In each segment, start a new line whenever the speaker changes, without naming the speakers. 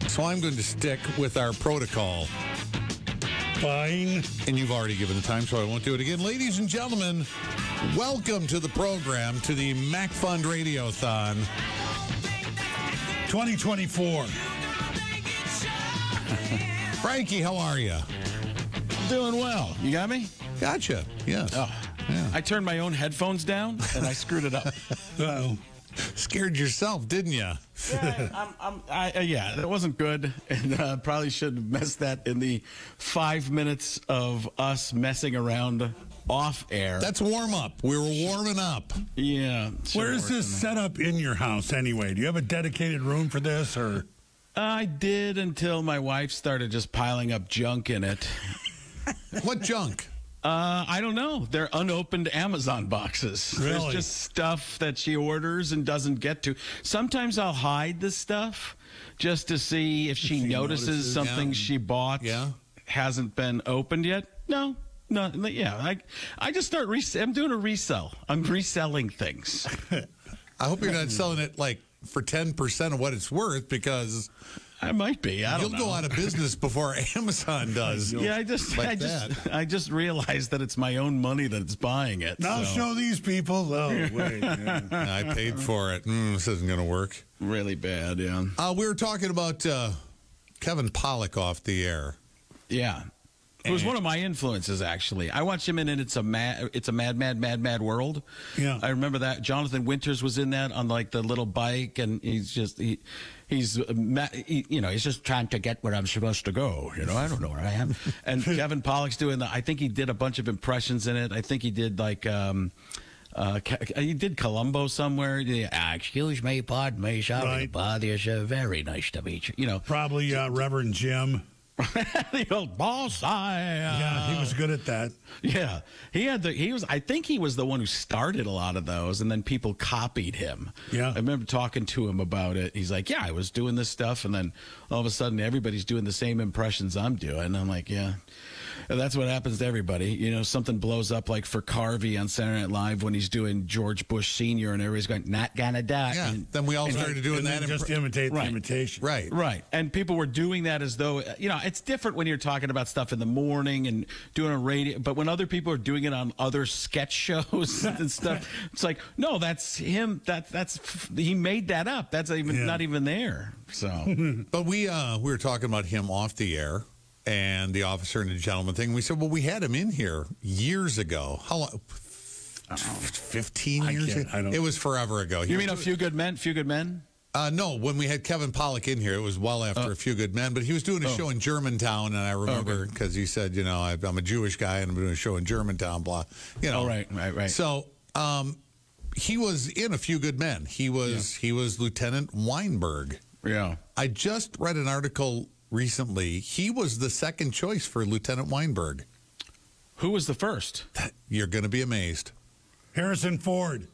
So I'm going to stick with our protocol.
Fine.
And you've already given the time, so I won't do it again. Ladies and gentlemen, welcome to the program, to the MACC Fund Radiothon
2024.
Frankie, how are you?
Doing well. You got me?
Gotcha. Yes.
Oh,
yeah.
I turned my own headphones down and I screwed it up.
Uh-oh.
Scared yourself, didn't you?
Yeah, that wasn't good, and probably should have messed that in the 5 minutes of us messing around off air.
That's warm up. We were warming up.
Yeah.
Where is this set up in your house anyway? Do you have a dedicated room for this, or?
I did until my wife started just piling up junk in it.
What junk?
I don't know. They're unopened Amazon boxes.
Really?
There's just stuff that she orders and doesn't get to. Sometimes I'll hide the stuff just to see if she notices something she bought hasn't been opened yet. No. Yeah. I just start. I'm doing a resell. I'm reselling things.
I hope you're not selling it like for 10% of what it's worth, because
I might be. I don't know.
You'll go out of business before Amazon does.
Yeah, I just realized that it's my own money that's buying it.
Now show these people. Oh, wait. Yeah.
I paid for it. This isn't going to work.
Really bad, yeah.
We were talking about Kevin Pollak off the air.
Yeah. It was one of my influences, actually. I watched him in It's a Mad World.
Yeah.
I remember that. Jonathan Winters was in that on like the little bike, and he's just he's just trying to get where I'm supposed to go. I don't know where I am. And Kevin Pollak's doing I think he did a bunch of impressions in it. I think he did like he did Columbo somewhere. Excuse me, pardon me, sorry to bother you. It's very nice to meet you.
Probably Reverend Jim.
The old boss.
Yeah, he was good at that.
Yeah, I think he was the one who started a lot of those, and then people copied him.
Yeah,
I remember talking to him about it. He's like, "Yeah, I was doing this stuff, and then all of a sudden, everybody's doing the same impressions I'm doing." And I'm like, "Yeah." And that's what happens to everybody. Something blows up like for Carvey on Saturday Night Live when he's doing George Bush Sr. and everybody's going, "Not gonna die."
Yeah, then we all started doing that.
Just imitate the imitation.
Right.
And people were doing that as though, it's different when you're talking about stuff in the morning and doing a radio, but when other people are doing it on other sketch shows and stuff, it's like, no, that's him. He made that up. That's not even there. So,
but we were talking about him off the air. And the officer and the gentleman thing. We said, well, we had him in here years ago. How long? 15 years ago? It was forever ago.
You mean A Few Good Men? Few Good Men?
No, when we had Kevin Pollak in here, it was well after A Few Good Men. But he was doing a show in Germantown, and I remember because he said, I'm a Jewish guy, and I'm doing a show in Germantown, blah.
Right.
So he was in A Few Good Men. He was Lieutenant Weinberg.
Yeah.
I just read an article recently. He was the second choice for Lieutenant Weinberg.
Who was the first?
You're going to be amazed.
Harrison Ford.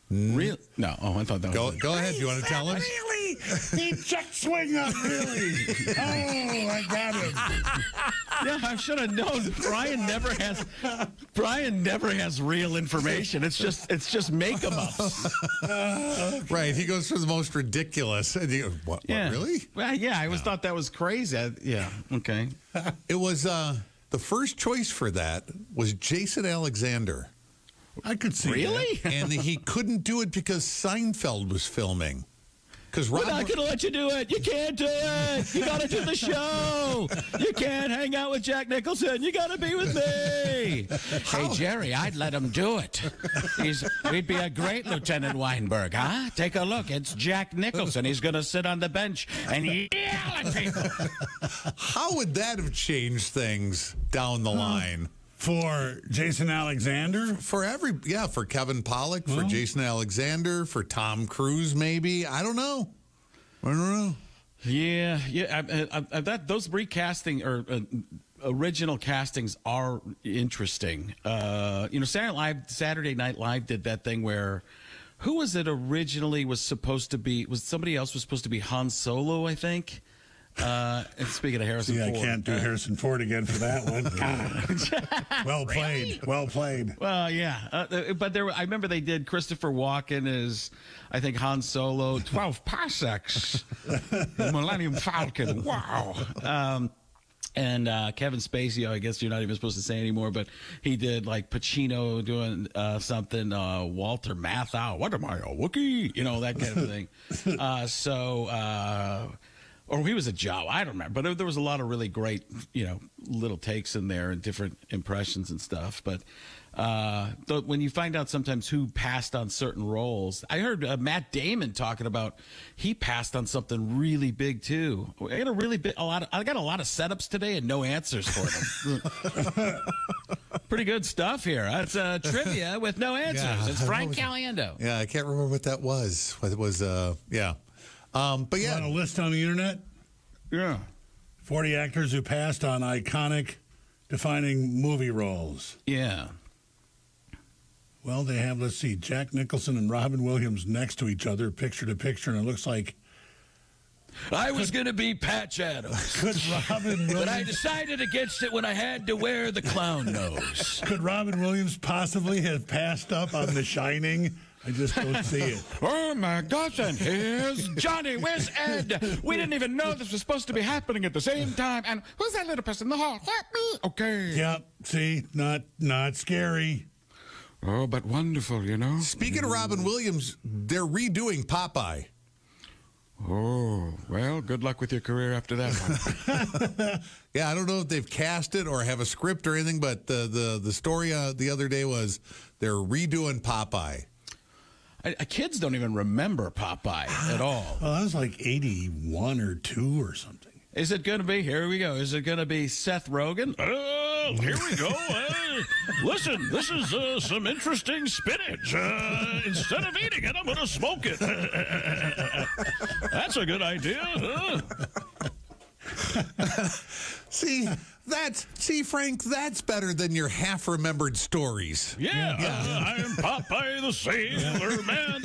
Really? No. Oh, I thought that was...
Go ahead. You want to tell him?
Really? He checked swing up, really. Oh, I got him.
Yeah, I should have known. Brian never has real information. It's just make-em-ups.
Right. He goes for the most ridiculous. And you go, what, really?
Well, yeah, I always thought that was crazy. Okay.
It was the first choice for that was Jason Alexander.
I could see
really?
that.
And he couldn't do it because Seinfeld was filming.
We're not going to let you do it. You can't do it. You got to do the show. You can't hang out with Jack Nicholson. You got to be with me. Hey, Jerry, I'd let him do it. He'd be a great Lieutenant Weinberg, huh? Take a look. It's Jack Nicholson. He's going to sit on the bench and yell at people.
How would that have changed things down the line?
For Jason Alexander?
For Kevin Pollak, for Jason Alexander, for Tom Cruise, maybe. I don't know.
Yeah. Those recasting or original castings are interesting. Saturday Night Live did that thing where, who was it originally was supposed to be? Was somebody else was supposed to be Han Solo? I think. And speaking of Harrison
See,
Ford.
I can't do Harrison Ford again for that one. Well played. Really? Well played.
Well, yeah. But I remember they did Christopher Walken as, I think, Han Solo, 12 parsecs, Millennium Falcon. Wow. And Kevin Spacey, I guess you're not even supposed to say anymore, but he did like Pacino doing something, Walter Matthau, what am I, a Wookiee? You know, that kind of thing. Or he was a Jawa, I don't remember. But there was a lot of really great, little takes in there and different impressions and stuff. But when you find out sometimes who passed on certain roles, I heard Matt Damon talking about he passed on something really big too. I got a lot of setups today and no answers for them. Pretty good stuff here. It's trivia with no answers. Yeah, it's Frank Caliendo.
Yeah, I can't remember what that was. What it was? Yeah. But yeah,
on a list on the internet.
Yeah,
40 actors who passed on iconic, defining movie roles.
Yeah.
Well, they have, let's see, Jack Nicholson and Robin Williams next to each other, picture to picture, and it looks like
I was going to be Patch Adams.
Could Robin Williams...
But I decided against it when I had to wear the clown nose.
Could Robin Williams possibly have passed up on The Shining? I just don't see it.
Oh, my gosh, and here's Johnny. Where's Ed? We didn't even know this was supposed to be happening at the same time. And who's that little person in the hall? What, me? Okay.
Yep, see, not scary.
Oh, but wonderful, you know.
Speaking of Robin Williams, they're redoing Popeye.
Oh, well, good luck with your career after that one.
Yeah, I don't know if they've cast it or have a script or anything, but the story the other day was they're redoing Popeye.
Kids don't even remember Popeye at all.
Well, that was like 81 or 2 or something.
Is it going to be, here we go, is it going to be Seth Rogen? Oh, here we go. Listen, this is some interesting spinach. Instead of eating it, I'm going to smoke it. That's a good idea.
See, Frank, that's better than your half-remembered stories.
Yeah. I am Popeye the Sailor Man.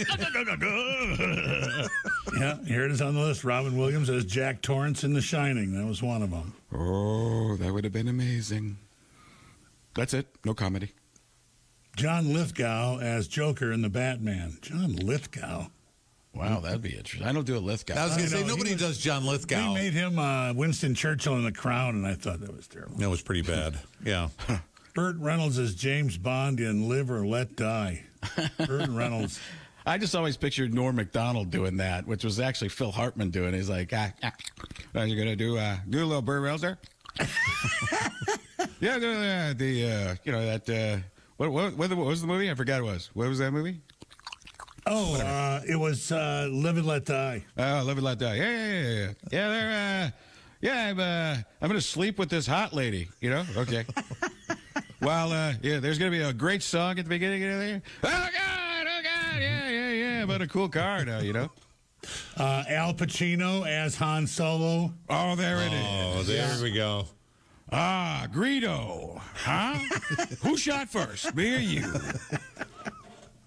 Yeah, here it is on the list. Robin Williams as Jack Torrance in The Shining. That was one of them.
Oh, that would have been amazing. That's it. No comedy.
John Lithgow as Joker in The Batman. John Lithgow.
Wow, that'd be interesting. I don't do a Lithgow.
I was going to say, nobody does John Lithgow.
They made him Winston Churchill in The Crown, and I thought that was terrible.
That was pretty bad. Yeah.
Burt Reynolds as James Bond in Live or Let Die. Burt Reynolds.
I just always pictured Norm Macdonald doing that, which was actually Phil Hartman doing. He's like, what are you going to do? Do a little Burt Reynolds there? Yeah, what was the movie? I forgot it was. What was that movie?
Oh, it was Live and Let Die.
Oh, Live and Let Die. Yeah. I'm going to sleep with this hot lady, you know? Okay. Well, there's going to be a great song at the beginning of there. Oh, God, yeah. But a cool car now, you know?
Al Pacino as Han Solo.
Oh, there it is.
Oh, there we go.
Ah, Greedo. Huh? Who shot first, me or you?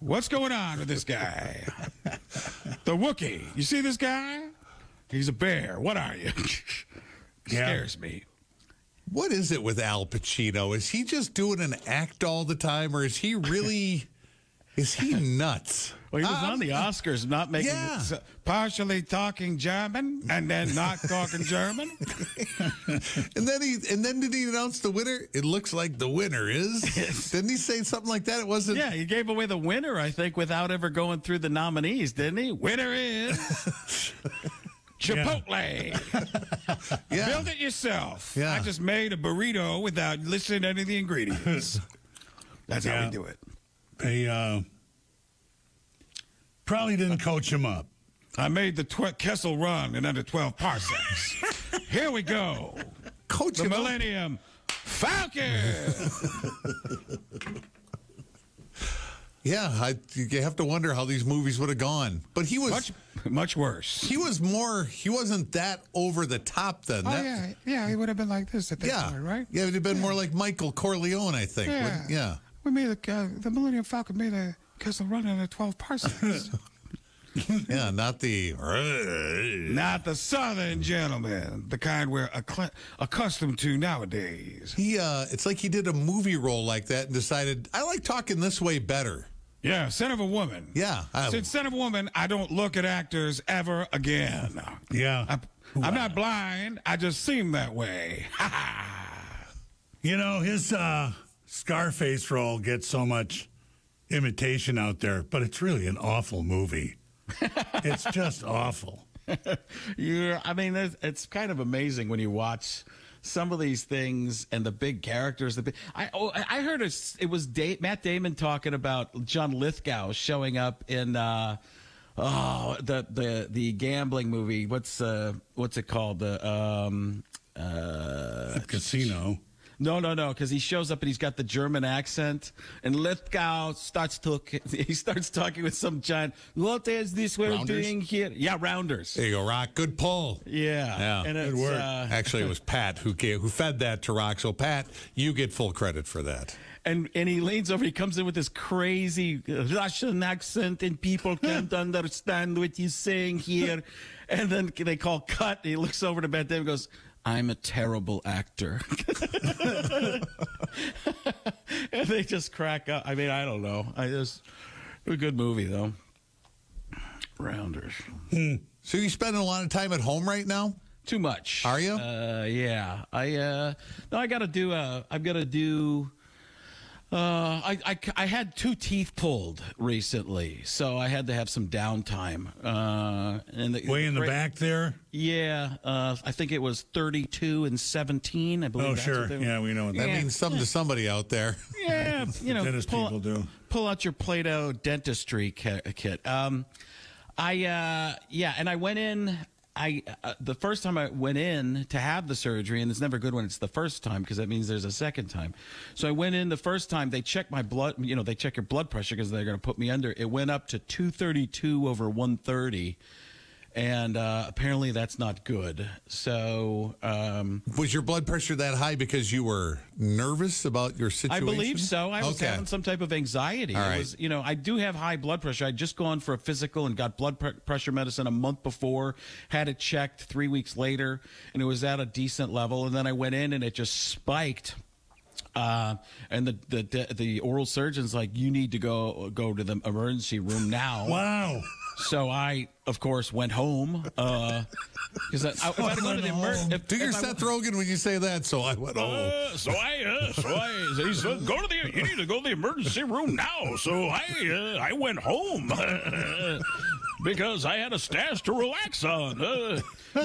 What's going on with this guy? The Wookiee. You see this guy? He's a bear. What are you? Scares me.
What is it with Al Pacino? Is he just doing an act all the time, or is he really... Is he nuts?
Well, he was on the Oscars not making partially talking German and then not talking German.
and then did he announce the winner? It looks like the winner is. Didn't he say something like that? It wasn't.
Yeah, he gave away the winner, I think, without ever going through the nominees, didn't he? Winner is Chipotle.
Yeah.
Build it yourself.
Yeah.
I just made a burrito without listening to any of the ingredients. That's how we do it.
They probably didn't coach him up.
I made the Kessel Run in under 12 parsecs. Here we go.
Coach
the
him
Millennium Falcon.
Yeah, you have to wonder how these movies would have gone. But he was
much worse.
He wasn't that over the top then.
Oh, yeah, he would have been like this at that point, right?
Yeah, it would have been more like Michael Corleone, I think.
Yeah. We made the Millennium Falcon made a Kessel Run in 12 parsecs.
Yeah, not the
Southern gentleman, the kind we're accustomed to nowadays.
It's like he did a movie role like that and decided, I like talking this way better.
Yeah, son of a woman.
Yeah.
Since son of a woman, I don't look at actors ever again.
Yeah.
I'm not blind. I just seem that way.
You know, his Scarface role gets so much imitation out there, but it's really an awful movie. It's just awful.
Yeah, I mean, it's kind of amazing when you watch some of these things and the big characters. I heard it was Matt Damon talking about John Lithgow showing up in the gambling movie. What's it called? The
Casino.
No, because he shows up and he's got the German accent, and Lithgow starts talking with some giant. What is this we're doing here? Yeah, Rounders.
There you go, Rock. Good pull.
Yeah. And
good work.
Actually, it was Pat who fed that to Rock. So, Pat, you get full credit for that.
And he leans over. He comes in with this crazy Russian accent, and people can't understand what he's saying here. And then they call cut. And he looks over to Matt Damon and goes, I'm a terrible actor. And they just crack up. I mean, I don't know. A good movie, though. Rounders.
So you spending a lot of time at home right now?
Too much.
Are you?
Yeah. I had 2 teeth pulled recently, so I had to have some downtime.
Way in the back there?
Yeah, I think it was 32 and 17, I believe.
Oh, sure. Yeah, we know what
that means something to somebody out there.
Yeah,
dentist people do.
Pull out your Play-Doh dentistry kit. And I went in. The first time I went in to have the surgery, and it's never good when it's the first time because that means there's a second time. So I went in the first time. They checked my blood. They check your blood pressure because they're going to put me under. It went up to 232 over 130. And apparently that's not good. So
was your blood pressure that high because you were nervous about your situation?
I believe so. I was having some type of anxiety.
All right.
It was, I do have high blood pressure. I'd just gone for a physical and got blood pressure medicine a month before, had it checked 3 weeks later, and it was at a decent level. And then I went in and it just spiked. And the oral surgeon's like, you need to go to the emergency room now.
Wow.
So I, of course, went home because if I go to the emergency,
do your Seth Rogen when you say that. So I went home.
He said, you need to go to the emergency room now. So I went home because I had a stash to relax on. No,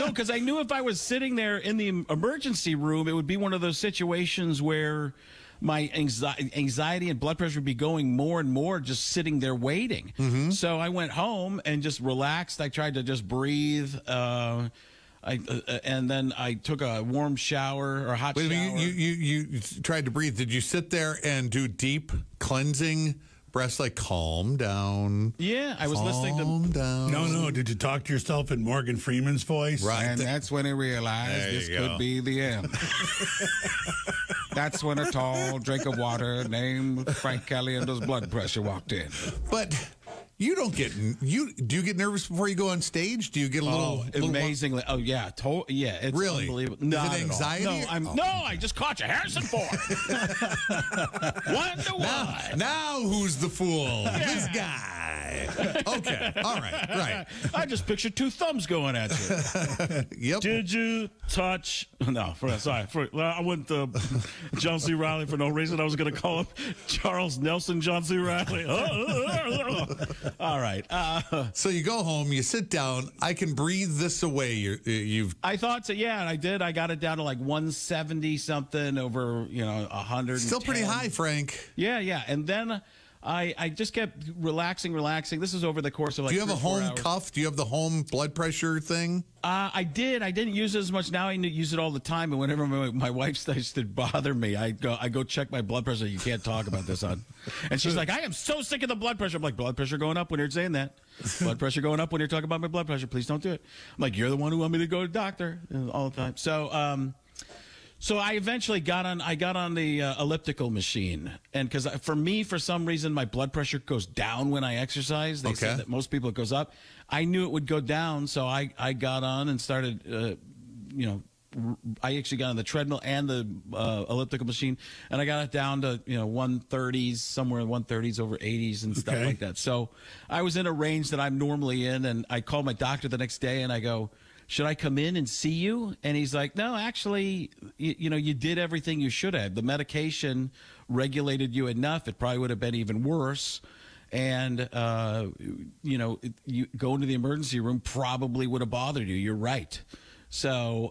because I knew if I was sitting there in the emergency room, it would be one of those situations where my anxiety and blood pressure would be going more and more just sitting there waiting. Mm-hmm. So I went home and just relaxed. I tried to just breathe. And then I took a warm shower or hot shower.
You tried to breathe. Did you sit there and do deep cleansing breaths, like calm down?
Yeah, I was listening to.
Calm down.
No. Did you talk to yourself in Morgan Freeman's voice?
Right. And that's when I realized this could be the end. That's when a tall drink of water named Frank Caliendo's blood pressure walked in.
But you don't get do you get nervous before you go on stage? Do you get a little
amazingly? Oh yeah, it's
really
unbelievable.
Is it anxiety?
No, I just caught you, Harrison Ford. 1-1.
Now who's the fool? Yeah. This guy. Okay, all right.
I just pictured 2 thumbs going at you.
Yep.
Did you touch? No, sorry. I went John C. Reilly for no reason. I was going to call him Charles Nelson John C. Reilly. All right.
So you go home, you sit down. I can breathe this away. I
thought so. Yeah, and I did. I got it down to like 170 something over 100.
Still pretty high, Frank.
Yeah. And then I just kept relaxing. This is over the course of like.
Do you have a home
hours.
cuff? Do you have the home blood pressure thing?
I did. I didn't use it as much. Now I use it all the time. And whenever my wife starts to bother me, I go check my blood pressure. You can't talk about this, hon. And she's like, I am so sick of the blood pressure. I'm like, blood pressure going up when you're saying that. Blood pressure going up when you're talking about my blood pressure. Please don't do it. I'm like, you're the one who want me to go to the doctor all the time. So I eventually got on. I got on the elliptical machine, and because for me, for some reason, my blood pressure goes down when I exercise. They say that most people it goes up. I knew it would go down, so I got on and started. I actually got on the treadmill and the elliptical machine, and I got it down to 130s, somewhere in 130s over 80s and stuff like that. So I was in a range that I'm normally in, and I called my doctor the next day, and I go, should I come in and see you? And he's like, no, actually, you did everything you should have. The medication regulated you enough. It probably would have been even worse. And, you go into the emergency room probably would have bothered you. You're right. So,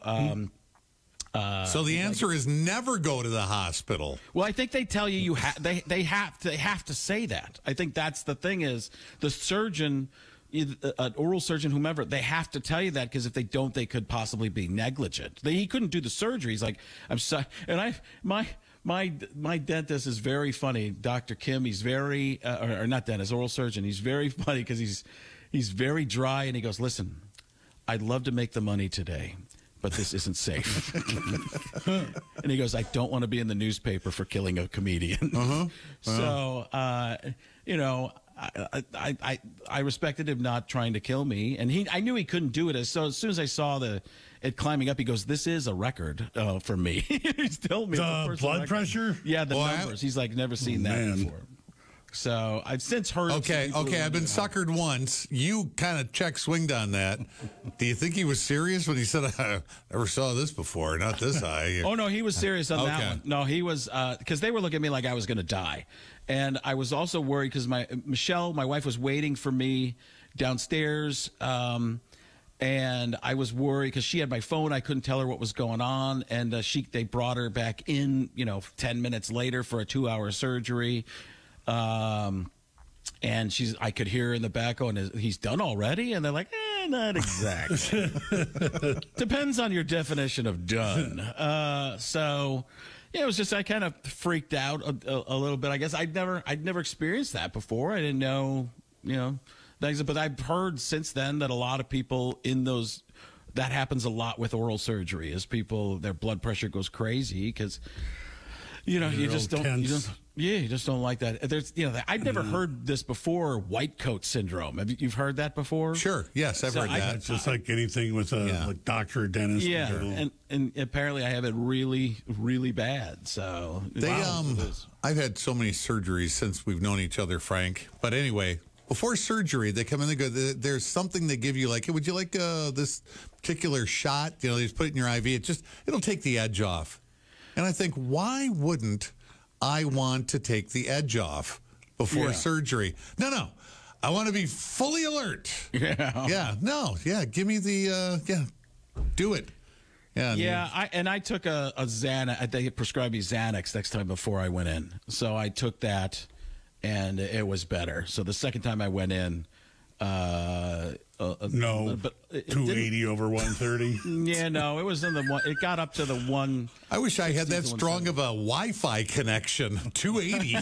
so the answer is never go to the hospital.
Well, I think they tell you they have to say that. I think that's the thing is the surgeon, an oral surgeon, whomever, they have to tell you that because if they don't, they could possibly be negligent. He couldn't do the surgery. He's like, I'm sorry, and my dentist is very funny, Dr. Kim. He's very or not dentist, oral surgeon. He's very funny because he's very dry, and he goes, listen, I'd love to make the money today, but this isn't safe. And he goes, I don't want to be in the newspaper for killing a comedian. So, I respected him not trying to kill me, and I knew he couldn't do it. So as soon as I saw it climbing up, he goes, "This is a record for me." He's told me
the blood
record.
Pressure.
Yeah, the numbers. He's like never seen that before. So I've since heard.
Okay. I've been suckered once. You kind of check swinged on that. Do you think he was serious when he said, "I never saw this before, not this high"?
Oh no, he was serious on that one. No, he was because they were looking at me like I was going to die, and I was also worried because Michelle, my wife, was waiting for me downstairs. And I was worried because she had my phone. I couldn't tell her what was going on. And they brought her back in, 10 minutes later for a 2-hour surgery. And I could hear her in the back going, he's done already? And they're like, not exactly. Depends on your definition of done. So it was just, I kind of freaked out a little bit. I guess I'd never experienced that before. I didn't know, things, but I've heard since then that a lot of people that happens a lot with oral surgery is their blood pressure goes crazy because, you just don't like that. There's, I've never heard this before. White coat syndrome. You've heard that before?
Sure. Yes, I've heard that.
It's just like anything with a doctor or dentist.
Yeah, and apparently I have it really, really bad. So
I've had so many surgeries since we've known each other, Frank. But anyway, before surgery, they come in and go, there's something they give you, like, hey, would you like this particular shot? They just put it in your IV. It'll take the edge off. And I think, why wouldn't I want to take the edge off before surgery? No. I want to be fully alert.
Yeah.
Yeah. No. Yeah. Give me the, do it. Yeah.
Yeah. I took a Xanax. They prescribed me Xanax next time before I went in. So I took that. And it was better. So the second time I went in,
but 280 over 130.
Yeah, no, it was in the one. It got up to the one.
I wish I had that strong of a Wi-Fi connection. 280.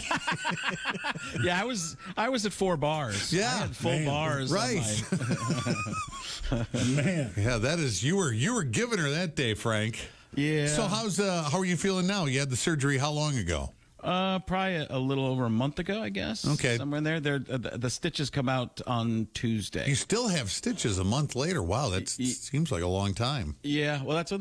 Yeah, I was at 4 bars.
Yeah,
I had full bars.
Right.
Man.
Yeah, that is you were giving her that day, Frank.
Yeah.
So how are you feeling now? You had the surgery how long ago?
Probably a little over a month ago, I guess.
Okay.
Somewhere in there. The stitches come out on Tuesday.
You still have stitches a month later. Wow, that seems like a long time.
Yeah, well, that's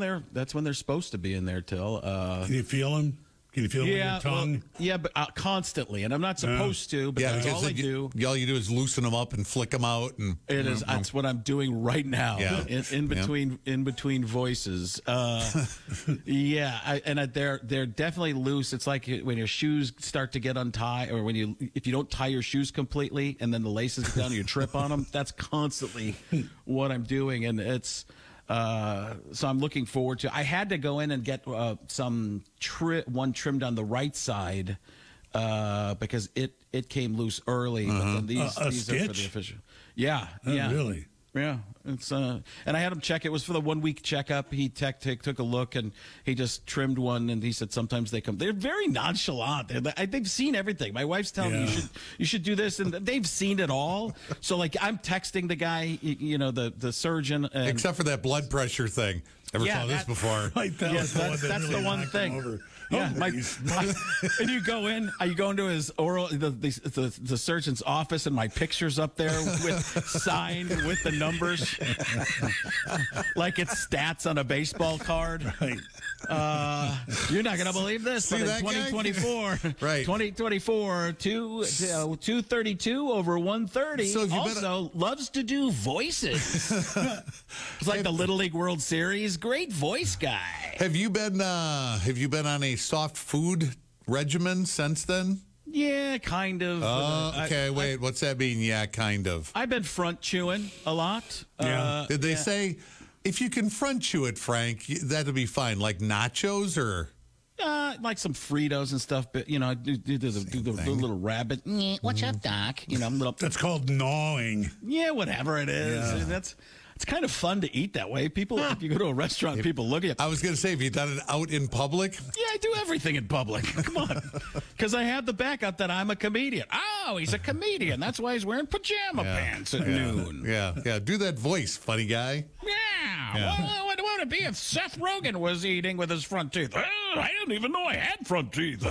when they're supposed to be in there till.
Can you feel them? Can you feel them in your tongue?
Well, yeah, but constantly, and I'm not supposed to. But that's all I do.
All you do is loosen them up and flick them out, and
it is. That's what I'm doing right now.
Yeah.
in between voices. They're definitely loose. It's like when your shoes start to get untied, or if you don't tie your shoes completely, and then the laces get down, and you trip on them. That's constantly what I'm doing, and it's. So I'm looking forward to. I had to go in and get one trimmed on the right side because it came loose early. But then these are for the official. Yeah, yeah,
really.
Yeah, it's and I had him check. It was for the 1 week checkup. He took a look and he just trimmed one. And he said sometimes they come. They're very nonchalant. They've seen everything. My wife's telling me you should do this, and they've seen it all. So like I'm texting the guy, the surgeon,
except for that blood pressure thing. Never saw this before.
Like that
Yes, that's
really
the one
knocked
thing.
him over.
Yeah,
Oh,
and you go into his the surgeon's office, and my picture's up there signed with the numbers, like it's stats on a baseball card.
Right.
You're not gonna believe this,
See
but in
that guy?
2024,
Right.
2024, 232 over 130.
So if you
also loves to do voices. It's like the Little League World Series. Great voice guy.
Have you been on a soft food regimen since then?
Yeah, kind of.
Okay, wait. What's that mean? Yeah, kind of.
I've been front chewing a lot.
Yeah.
Did they say if you can front chew it, Frank, that'll be fine? Like nachos or?
Like some Fritos and stuff, but do the little rabbit. What's up, Doc?
That's called gnawing.
Yeah, whatever it is.
Yeah.
It's kind of fun to eat that way. People, if you go to a restaurant, people look at you.
I was going to say, have you done it out in public?
Yeah, I do everything in public. Come on. Because I have the backup that I'm a comedian. Oh, he's a comedian. That's why he's wearing pajama pants at noon.
Yeah. Do that voice, funny guy.
Yeah. Well, what would it be if Seth Rogen was eating with his front teeth? I didn't even know I had front teeth.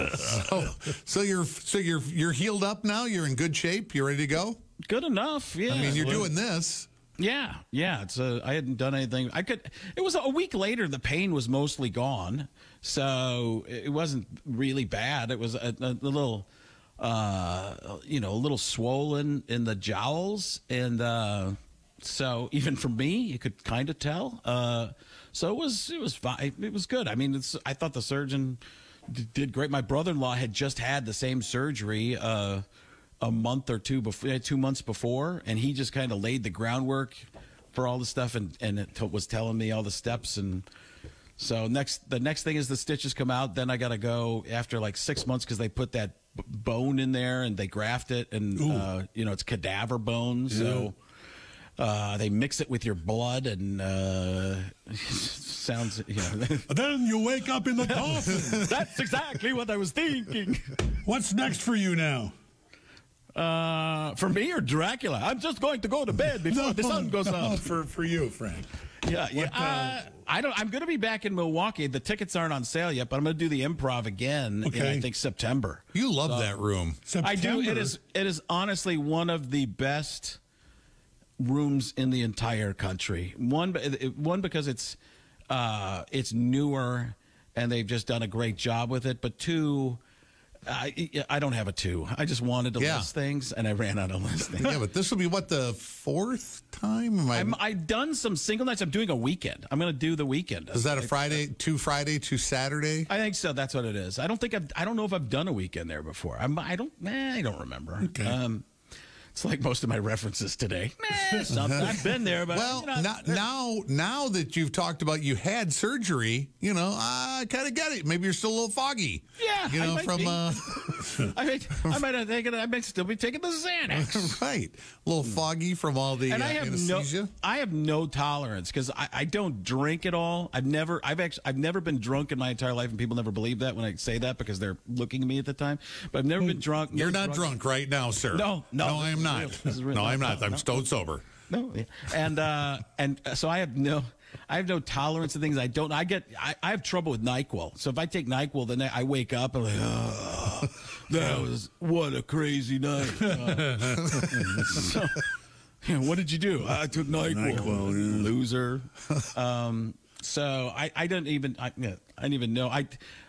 So you're healed up now? You're in good shape? You ready to go?
Good enough, yeah.
I mean, you're doing this.
Yeah. It's I hadn't done anything. It was a week later. The pain was mostly gone, so it wasn't really bad. It was a little, a little swollen in the jowls, and so even for me, you could kind of tell. So it was fine. It was good. I mean, I thought the surgeon did great. My brother-in-law had just had the same surgery a month or two before, 2 months before, and he just kind of laid the groundwork for all the stuff and was telling me all the steps. And so the next thing is the stitches come out. Then I got to go after like 6 months because they put that bone in there and they graft it, and it's cadaver bone. So they mix it with your blood, and sounds.
Then you wake up in the coffin.
That's exactly what I was thinking.
What's next for you now?
For me or Dracula? I'm just going to go to bed before the sun goes up.
For you, Frank.
Yeah. I'm going to be back in Milwaukee. The tickets aren't on sale yet, but I'm going to do the Improv again in I think September.
You love that room.
September.
I do. It is honestly one of the best rooms in the entire country. One because it's newer and they've just done a great job with it. But two, I don't have a two. I just wanted to list things, and I ran out of listing.
Yeah, but this will be the fourth time?
I've done some single nights. I'm doing a weekend. I'm going to do the weekend.
Is that a Friday to Saturday?
I think so. That's what it is. I don't know if I've done a weekend there before. I don't remember.
Okay.
It's like most of my references today. Something I've been there, but
now that you've talked about you had surgery, I kind of get it. Maybe you're still a little foggy.
Yeah, I might still be taking the Xanax.
Right, a little foggy from all the anesthesia.
I have no tolerance because I don't drink at all. I've never been drunk in my entire life, and people never believe that when I say that because they're looking at me at the time. But I've never been drunk.
You're not drunk right now, sir.
No,
I am not. No, I'm not. I'm stone sober.
No, and so I have no tolerance to things I don't. I have trouble with NyQuil. So if I take NyQuil, then I wake up and what a crazy night. So, what did you do? I took NyQuil. Loser. So I didn't even know.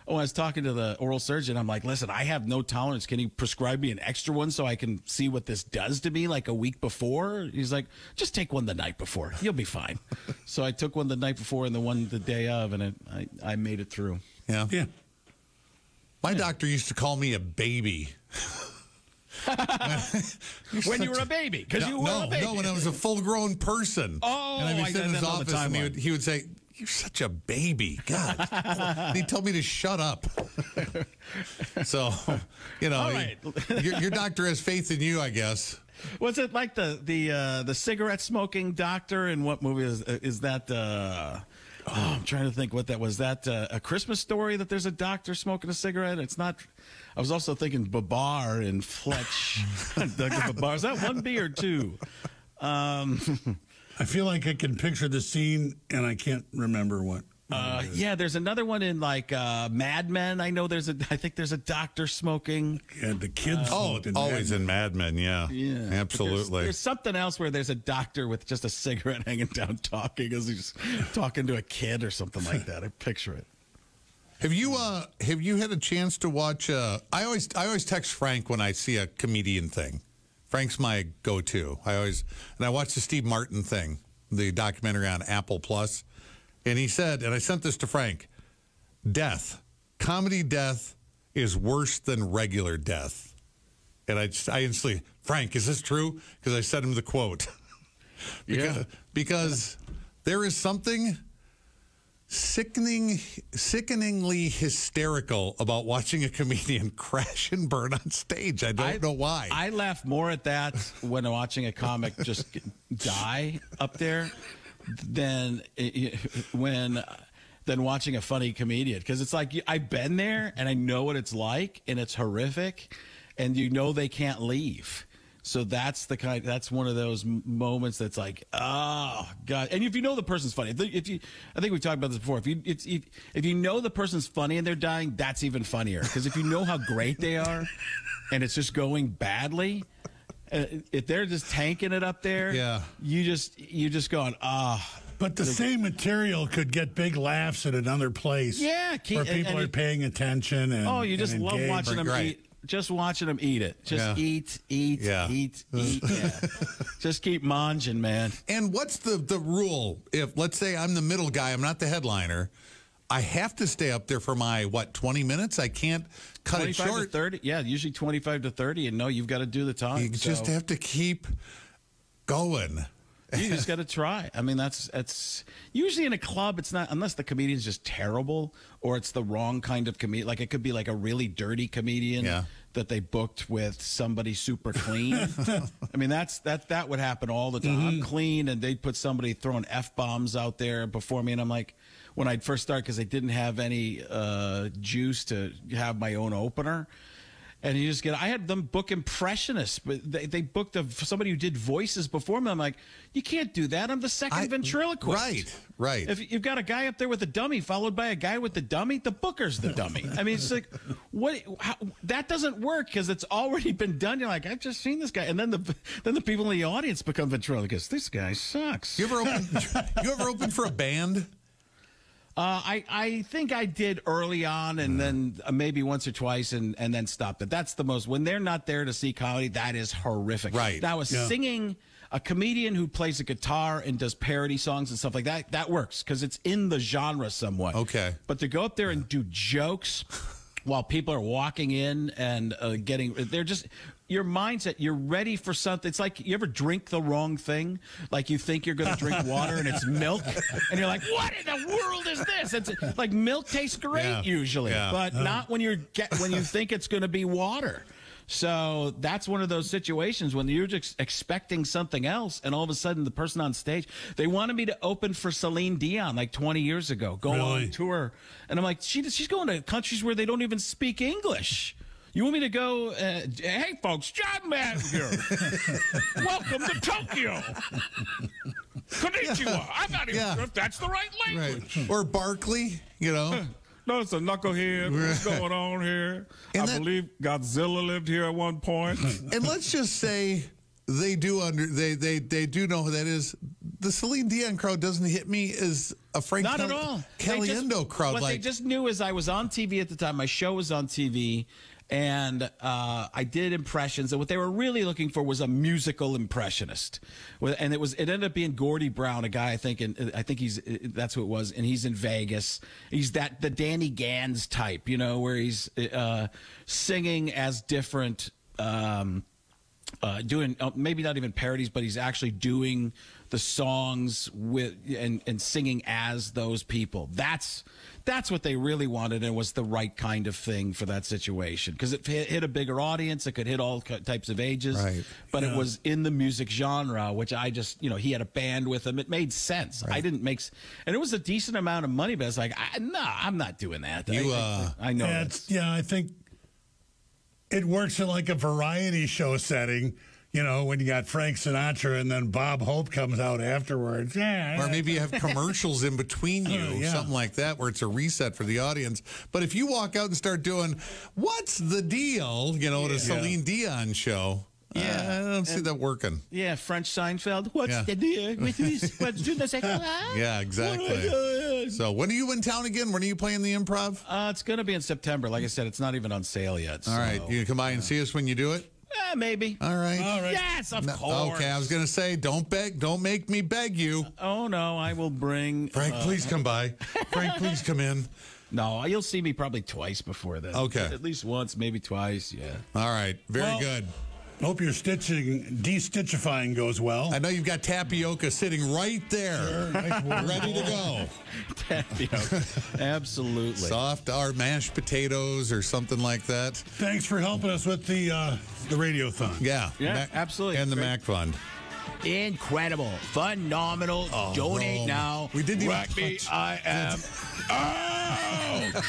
When I was talking to the oral surgeon, I'm like, listen, I have no tolerance. Can you prescribe me an extra one so I can see what this does to me like a week before? He's like, just take one the night before. You'll be fine. So I took one the night before and the one the day of, and I made it through.
Yeah. My doctor used to call me a baby.
When you were a baby? Because you were a baby.
No, when I was a full-grown person.
Oh,
and I'd be sitting in his office, and he would say, "You're such a baby, God." And he told me to shut up. So,
right.
your doctor has faith in you, I guess.
Was it like the cigarette smoking doctor? In what movie is that? I'm trying to think what that was. That A Christmas Story, that there's a doctor smoking a cigarette? It's not. I was also thinking Babar in Fletch. Dr. Babar. Is that 1B or 2?
I feel like I can picture the scene, and I can't remember what.
Yeah, there's another one in like Mad Men. I think there's a doctor smoking.
Yeah, the kids.
Always in Mad Men. Yeah, absolutely.
There's something else where there's a doctor with just a cigarette hanging down, talking as he's talking to a kid or something like that. I picture it.
Have you had a chance to watch? I always text Frank when I see a comedian thing. Frank's my go-to. I watched the Steve Martin thing, the documentary on Apple Plus. And he said, and I sent this to Frank, comedy death is worse than regular death. And I instantly, Frank, is this true? Because I sent him the quote. because there is something sickeningly hysterical about watching a comedian crash and burn on stage. I don't know why.
I laugh more at that when watching a comic just die up there than watching a funny comedian, because it's like I've been there and I know what it's like, and it's horrific, and they can't leave. So that's one of those moments that's like, oh God. And if you know the person's funny, I think we've talked about this before. If you know the person's funny and they're dying, that's even funnier, because if you know how great they are and it's just going badly, if they're just tanking it up there, you just going,
But the same material could get big laughs at another place.
Yeah,
where people are paying attention. And
you just love watching them eat. Just watching them eat it. Just eat. Yeah. Just keep munging, man. And
what's the rule? If, let's say, I'm the middle guy, I'm not the headliner, I have to stay up there for my, 20 minutes? I can't cut it short.
25 to 30. Yeah, usually 25 to 30. And you've got to do the time.
You just have to keep going.
You just got to try. I mean, that's usually in a club. It's not, unless the comedian's just terrible or it's the wrong kind of comedian. Like, it could be like a really dirty comedian that they booked with somebody super clean. I mean, that would happen all the time. I'm clean, and they'd put somebody throwing F-bombs out there before me, and I'm like, when I'd first start, because I didn't have any juice to have my own opener. And you just I had them book impressionists, but they booked somebody who did voices before me. I'm like, you can't do that. I'm the second ventriloquist.
Right.
If you've got a guy up there with a dummy followed by a guy with the dummy, the booker's the dummy. I mean, it's like, that doesn't work, because it's already been done. You're like, I've just seen this guy. And then the people in the audience become ventriloquists. This guy sucks.
You ever opened for a band?
I think I did early on, and then maybe once or twice, and then stopped it. That's the most, when they're not there to see comedy, that is horrific.
Right.
That was singing, a comedian who plays a guitar and does parody songs and stuff like that, that works, because it's in the genre somewhat.
Okay.
But to go up there and do jokes while people are walking in and they're just, your mindset, you're ready for something. It's like, you ever drink the wrong thing? Like, you think you're going to drink water and it's milk, and you're like, what in the world is this? It's like, milk tastes great usually, but not when you think it's going to be water. So that's one of those situations when you're just expecting something else, and all of a sudden the person on stage, they wanted me to open for Celine Dion like 20 years ago, go on tour. And I'm like, she's going to countries where they don't even speak English. You want me to go, hey, folks, John Madden here. Welcome to Tokyo. Konnichiwa. I'm not even sure if that's the right language.
Right. Or Barkley,
No, it's a knucklehead. What's going on here? I believe Godzilla lived here at one point.
And let's just say they do know who that is. The Celine Dion crowd doesn't hit me as a Frank
Not at all.
Caliendo crowd.
What they just knew is I was on TV at the time. My show was on TV. And I did impressions, and what they were really looking for was a musical impressionist. And it ended up being Gordie Brown, a guy I think that's who it was, and he's in Vegas. He's the Danny Gans type, where he's singing as different, doing maybe not even parodies, but he's actually doing the songs with and singing as those people. That's what they really wanted, and it was the right kind of thing for that situation, because it hit a bigger audience. It could hit all types of ages, but it was in the music genre, which I just, he had a band with him. It made sense. I didn't make, and it was a decent amount of money, but it's like, no, I'm not doing that. I know.
I think it works in like a variety show setting. You know, when you got Frank Sinatra and then Bob Hope comes out afterwards. Yeah.
Or maybe you have commercials in between you, something like that, where it's a reset for the audience. But if you walk out and start doing, what's the deal, you know, at a Celine Dion show, I don't see that working.
Yeah, French Seinfeld. What's the deal with this? What's the second?
Yeah, exactly. So when are you in town again? When are you playing the Improv?
It's going to be in September. Like I said, it's not even on sale yet.
All right. You come by and see us when you do it?
Maybe.
All right.
Yes, of course.
Okay, I was going to say, don't make me beg you.
Oh, no, I will bring...
Frank, please come by. Frank, please come in.
No, you'll see me probably twice before then.
Okay.
At least once, maybe twice, yeah.
All right, very good.
Hope your de-stitchifying goes well.
I know you've got tapioca sitting right there, ready to go.
Tapioca, absolutely.
Soft or mashed potatoes or something like that.
Thanks for helping us with the Radiothon.
Yeah,
absolutely.
And the MACC Fund.
Incredible, phenomenal. Donate
Rome.
now.
We didn't even
Rugby, I am out.